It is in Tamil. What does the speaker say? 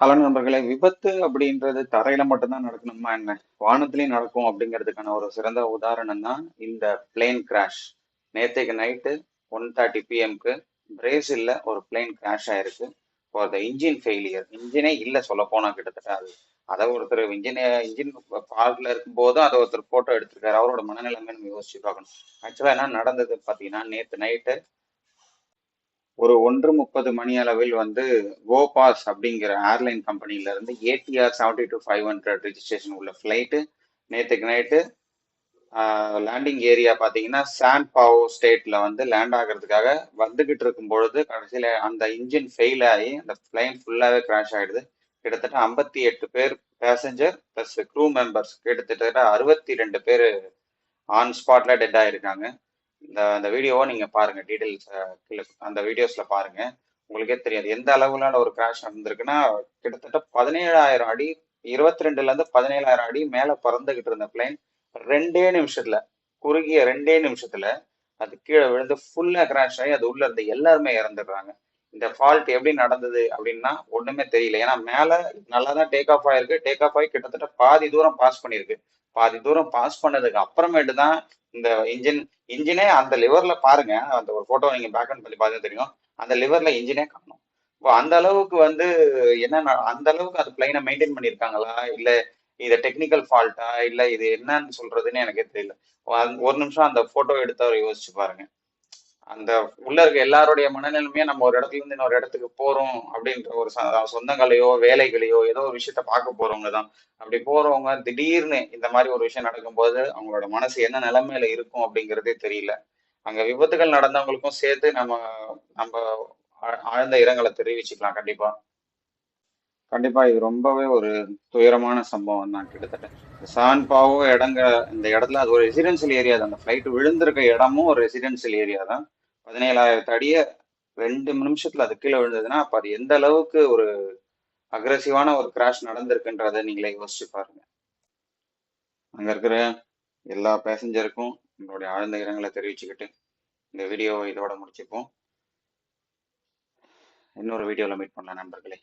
ஹலோ நண்பர்களே, விபத்து அப்படின்றது தரையில மட்டும்தான் நடக்கணுமா என்ன? வானத்திலயும் நடக்கும் அப்படிங்கிறதுக்கான ஒரு சிறந்த உதாரணம் தான் இந்த பிளேன் கிராஷ். நேத்தைக்கு நைட்டு 1:30 பிஎம்க்கு பிரேசில்ல ஒரு பிளேன் கிராஷ் ஆயிருக்கு. For the engine failure. இன்ஜினே இல்லை சொல்ல போனா கிட்டத்தட்ட அது. அதை ஒருத்தர் இன்ஜின் ஃபால்ட்ல இருக்கும் போதும் அதை ஒருத்தர் போட்டோ எடுத்திருக்காரு. அவரோட மனநிலைமை நம்ம யோசிச்சு பார்க்கணும். ஆக்சுவலா என்ன நடந்தது பார்த்தீங்கன்னா, நேத்து நைட்டு ஒரு 1:30 அளவில் வந்து கோபாஸ் அப்படிங்கிற ஏர்லைன் கம்பெனில இருந்து ஏடிஆர் 72-500 ரெஜிஸ்ட்ரேஷன் உள்ள ஃபிளைட்டு நேற்றுக்கு நைட்டு லேண்டிங் ஏரியா பார்த்தீங்கன்னா சான் பாவோ ஸ்டேட்ல வந்து லேண்ட் ஆகிறதுக்காக வந்துகிட்டு இருக்கும் பொழுது கடைசியில் அந்த இன்ஜின் ஃபெயில் ஆகி அந்த பிளைன் ஃபுல்லாகவே கிராஷ் ஆயிடுது. கிட்டத்தட்ட 58 பேர் பேசஞ்சர் ப்ளஸ் க்ரூ மெம்பர்ஸ் கிட்டத்தட்ட 62 பேர் ஆன் ஸ்பாட்ல டெட் ஆயிருக்காங்க. இந்த அந்த வீடியோவை நீங்க பாருங்க, டீடைல்ஸ் அந்த வீடியோஸ்ல பாருங்க. உங்களுக்கே தெரியாது எந்த அளவுல ஒரு கிராஷ் நடந்திருக்குன்னா, கிட்டத்தட்ட 17,000 அடி, 22ல இருந்து 17,000 அடி மேல பறந்துகிட்டு இருந்த பிளைன் ரெண்டே நிமிஷத்துல, குறுகிய ரெண்டே நிமிஷத்துல அது கீழே விழுந்து ஃபுல்லா கிராஷ் ஆகி அது உள்ள இருந்த எல்லாருமே இறந்துடுறாங்க. இந்த ஃபால்ட் எப்படி நடந்தது அப்படின்னா ஒண்ணுமே தெரியல. ஏன்னா மேல நல்லா தான் டேக் ஆஃப் ஆயிருக்கு. டேக் ஆஃப் ஆகி கிட்டத்தட்ட பாதி தூரம் பாஸ் பண்ணிருக்கு. பாதி தூரம் பாஸ் பண்ணதுக்கு அப்புறமேட்டு தான் இந்த இன்ஜினே அந்த லிவர்ல பாருங்க. அந்த ஒரு போட்டோ நீங்க பேக் அண்ட் பண்ணி பார்த்தா தெரியும். அந்த லிவர்ல இன்ஜினே காணும். இப்போ அந்த அளவுக்கு வந்து அந்த அளவுக்கு அது பிளைனை மெயின்டைன் பண்ணியிருக்காங்களா, இல்ல இது டெக்னிக்கல் ஃபால்ட்டா, இல்ல இது என்னன்னு சொல்றதுன்னு எனக்கே தெரியல. ஒரு நிமிஷம் அந்த போட்டோ எடுத்தவரை யோசிச்சு பாருங்க. அந்த உள்ள இருக்க எல்லாருடைய மனநிலைமையா நம்ம ஒரு இடத்துல இருந்து இன்னொரு இடத்துக்கு போறோம் அப்படின்ற ஒரு சொந்தங்களையோ வேலைகளையோ ஏதோ ஒரு விஷயத்த பார்க்க போறவங்க தான். அப்படி போறவங்க திடீர்னு இந்த மாதிரி ஒரு விஷயம் நடக்கும்போது அவங்களோட மனசு என்ன நிலைமையில இருக்கும் அப்படிங்கிறதே தெரியல. அங்க விபத்துகள் நடந்தவங்களுக்கும் சேர்த்து நம்ம நம்ம ஆழ்ந்த இரங்கலை தெரிவிச்சுக்கலாம். கண்டிப்பா கண்டிப்பா இது ரொம்பவே ஒரு துயரமான சம்பவம் தான். கிட்டத்தட்ட சான் பாவோ இடங்க இந்த இடத்துல அது ஒரு ரெசிடென்சியல் ஏரியா தான். அந்த ஃபிளைட் விழுந்திருக்க இடமும் ஒரு ரெசிடென்சியல் ஏரியா தான். 17,000 அடிய 2 நிமிஷத்துல அது கீழே விழுந்ததுன்னா அப்ப அது எந்த அளவுக்கு ஒரு அக்ரெசிவான ஒரு கிராஷ் நடந்திருக்குன்றதை நீங்களே யோசிச்சு பாருங்க. அங்க இருக்கிற எல்லா பேசஞ்சருக்கும் நம்மளுடைய ஆழ்ந்த இரங்கலை தெரிவிச்சுக்கிட்டு இந்த வீடியோவை இதோட முடிச்சுப்போம். இன்னொரு வீடியோல மீட் பண்ணலாம் நண்பர்களே.